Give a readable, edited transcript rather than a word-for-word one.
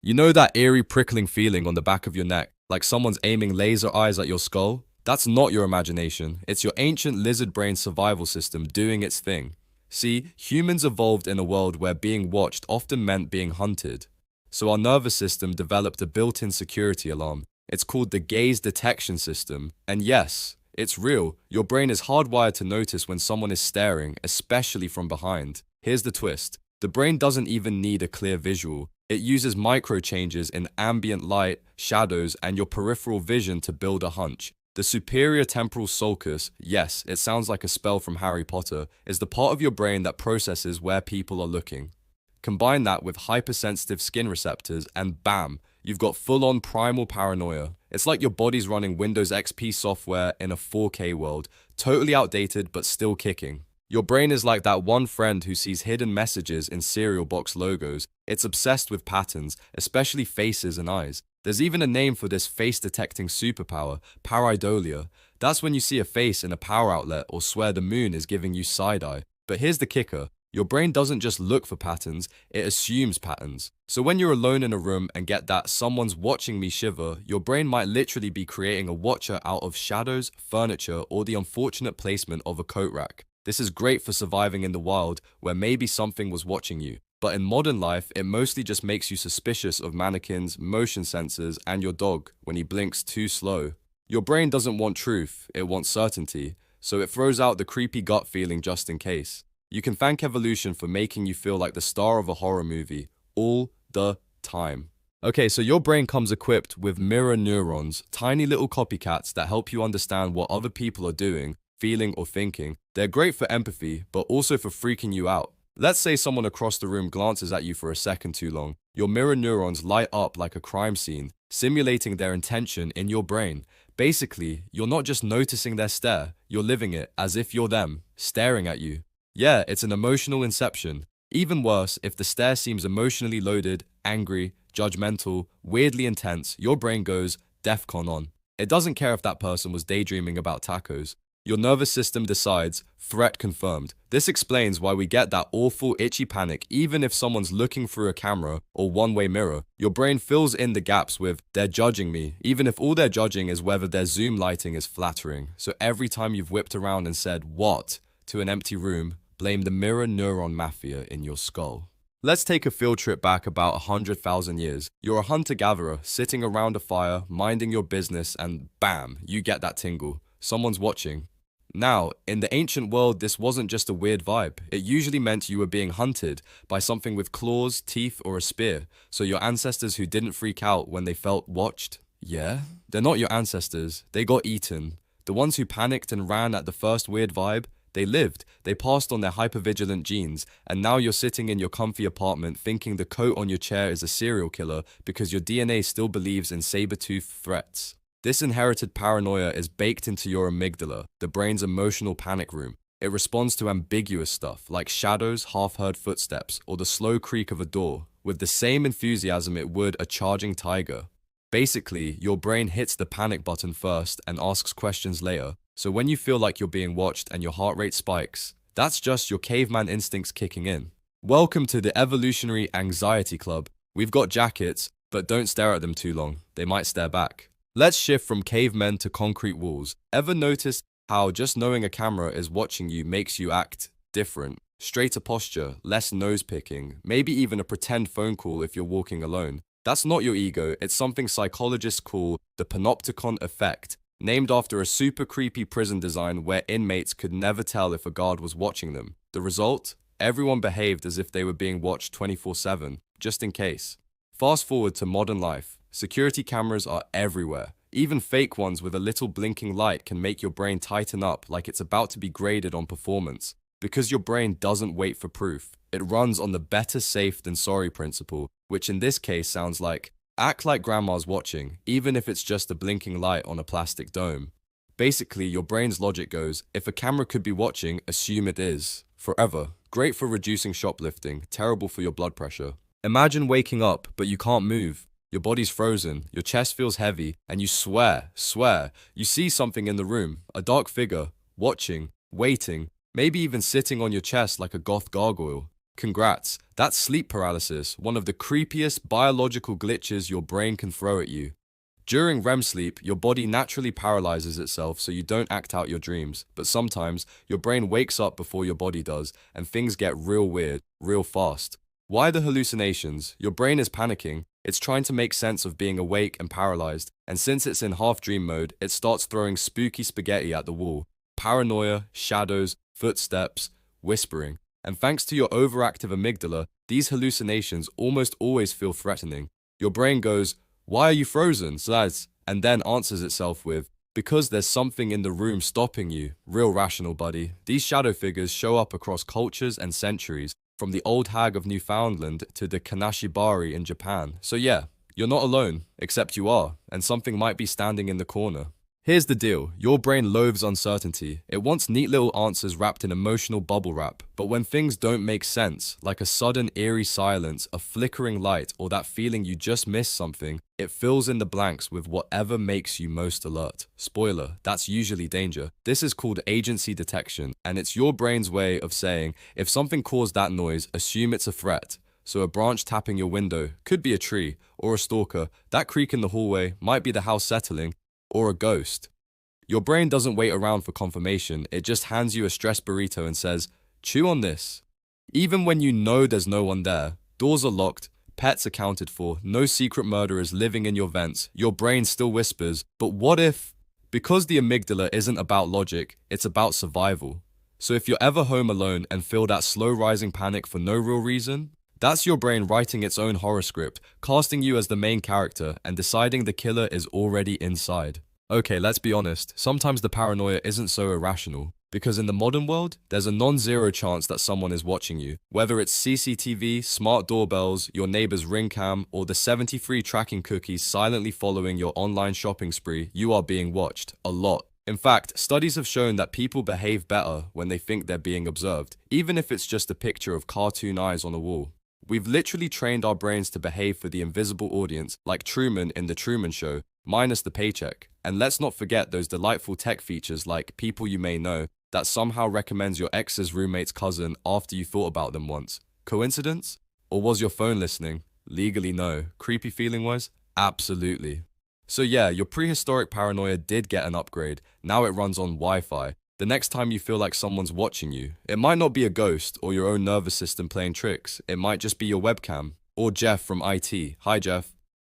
You know that eerie prickling feeling on the back of your neck, like someone's aiming laser eyes at your skull? That's not your imagination, it's your ancient lizard brain survival system doing its thing. See, humans evolved in a world where being watched often meant being hunted. So our nervous system developed a built-in security alarm. It's called the gaze detection system. And yes, it's real. Your brain is hardwired to notice when someone is staring, especially from behind. Here's the twist. The brain doesn't even need a clear visual. It uses micro changes in ambient light, shadows, and your peripheral vision to build a hunch. The superior temporal sulcus, yes, it sounds like a spell from Harry Potter, is the part of your brain that processes where people are looking. Combine that with hypersensitive skin receptors and bam, you've got full-on primal paranoia. It's like your body's running Windows XP software in a 4K world, totally outdated but still kicking. Your brain is like that one friend who sees hidden messages in cereal box logos. It's obsessed with patterns, especially faces and eyes. There's even a name for this face-detecting superpower, pareidolia. That's when you see a face in a power outlet or swear the moon is giving you side-eye. But here's the kicker. Your brain doesn't just look for patterns, it assumes patterns. So when you're alone in a room and get that someone's watching me shiver, your brain might literally be creating a watcher out of shadows, furniture, or the unfortunate placement of a coat rack. This is great for surviving in the wild where maybe something was watching you. But in modern life, it mostly just makes you suspicious of mannequins, motion sensors, and your dog when he blinks too slow. Your brain doesn't want truth, it wants certainty, so it throws out the creepy gut feeling just in case. You can thank evolution for making you feel like the star of a horror movie, all the time. Okay, so your brain comes equipped with mirror neurons, tiny little copycats that help you understand what other people are doing, feeling, or thinking. They're great for empathy, but also for freaking you out. Let's say someone across the room glances at you for a second too long. Your mirror neurons light up like a crime scene, simulating their intention in your brain. Basically, you're not just noticing their stare, you're living it as if you're them, staring at you. Yeah, it's an emotional inception. Even worse, if the stare seems emotionally loaded, angry, judgmental, weirdly intense, your brain goes DEFCON on. It doesn't care if that person was daydreaming about tacos. Your nervous system decides, threat confirmed. This explains why we get that awful itchy panic even if someone's looking through a camera or one-way mirror. Your brain fills in the gaps with, they're judging me, even if all they're judging is whether their zoom lighting is flattering. So every time you've whipped around and said, what, to an empty room, blame the mirror neuron mafia in your skull. Let's take a field trip back about 100,000 years. You're a hunter-gatherer, sitting around a fire, minding your business, and bam, you get that tingle. Someone's watching. Now, in the ancient world, this wasn't just a weird vibe. It usually meant you were being hunted by something with claws, teeth, or a spear. So your ancestors who didn't freak out when they felt watched? Yeah? They're not your ancestors. They got eaten. The ones who panicked and ran at the first weird vibe? They lived. They passed on their hypervigilant genes, and now you're sitting in your comfy apartment thinking the coat on your chair is a serial killer because your DNA still believes in saber-toothed threats. This inherited paranoia is baked into your amygdala, the brain's emotional panic room. It responds to ambiguous stuff like shadows, half-heard footsteps, or the slow creak of a door, with the same enthusiasm it would a charging tiger. Basically, your brain hits the panic button first and asks questions later. So when you feel like you're being watched and your heart rate spikes, that's just your caveman instincts kicking in. Welcome to the Evolutionary Anxiety Club. We've got jackets, but don't stare at them too long. They might stare back. Let's shift from cavemen to concrete walls. Ever notice how just knowing a camera is watching you makes you act different? Straighter posture, less nose picking, maybe even a pretend phone call if you're walking alone. That's not your ego, it's something psychologists call the panopticon effect, named after a super creepy prison design where inmates could never tell if a guard was watching them. The result? Everyone behaved as if they were being watched 24/7, just in case. Fast forward to modern life. Security cameras are everywhere. Even fake ones with a little blinking light can make your brain tighten up like it's about to be graded on performance. Because your brain doesn't wait for proof. It runs on the better safe than sorry principle, which in this case sounds like, act like grandma's watching, even if it's just a blinking light on a plastic dome. Basically, your brain's logic goes, if a camera could be watching, assume it is. Forever. Great for reducing shoplifting, terrible for your blood pressure. Imagine waking up, but you can't move. Your body's frozen, your chest feels heavy, and you swear, you see something in the room, a dark figure, watching, waiting, maybe even sitting on your chest like a goth gargoyle. Congrats, that's sleep paralysis, one of the creepiest biological glitches your brain can throw at you. During REM sleep, your body naturally paralyzes itself so you don't act out your dreams, but sometimes your brain wakes up before your body does, and things get real weird, real fast. Why the hallucinations? Your brain is panicking, it's trying to make sense of being awake and paralyzed, and since it's in half dream mode, it starts throwing spooky spaghetti at the wall. Paranoia, shadows, footsteps, whispering. And thanks to your overactive amygdala, these hallucinations almost always feel threatening. Your brain goes, "Why are you frozen, Zaz?" and then answers itself with, "Because there's something in the room stopping you." Real rational, buddy. These shadow figures show up across cultures and centuries, from the old hag of Newfoundland to the Kanashibari in Japan. So yeah, you're not alone, except you are, and something might be standing in the corner. Here's the deal, your brain loathes uncertainty. It wants neat little answers wrapped in emotional bubble wrap. But when things don't make sense, like a sudden eerie silence, a flickering light, or that feeling you just missed something, it fills in the blanks with whatever makes you most alert. Spoiler, that's usually danger. This is called agency detection, and it's your brain's way of saying, if something caused that noise, assume it's a threat. So a branch tapping your window could be a tree, or a stalker. That creak in the hallway might be the house settling, or a ghost. Your brain doesn't wait around for confirmation, it just hands you a stress burrito and says, chew on this. Even when you know there's no one there, doors are locked, pets accounted for, no secret murderers living in your vents, your brain still whispers, but what if? Because the amygdala isn't about logic, it's about survival. So if you're ever home alone and feel that slow rising panic for no real reason, that's your brain writing its own horror script, casting you as the main character and deciding the killer is already inside. Okay, let's be honest, sometimes the paranoia isn't so irrational, because in the modern world, there's a non-zero chance that someone is watching you. Whether it's CCTV, smart doorbells, your neighbor's ring cam, or the 73 tracking cookies silently following your online shopping spree, you are being watched. A lot. In fact, studies have shown that people behave better when they think they're being observed, even if it's just a picture of cartoon eyes on a wall. We've literally trained our brains to behave for the invisible audience, like Truman in The Truman Show, minus the paycheck. And let's not forget those delightful tech features like People You May Know, that somehow recommends your ex's roommate's cousin after you thought about them once. Coincidence? Or was your phone listening? Legally no. Creepy feeling-wise? Absolutely. So yeah, your prehistoric paranoia did get an upgrade. Now it runs on Wi-Fi. The next time you feel like someone's watching you, it might not be a ghost or your own nervous system playing tricks. It might just be your webcam. Or Jeff from IT. Hi Jeff.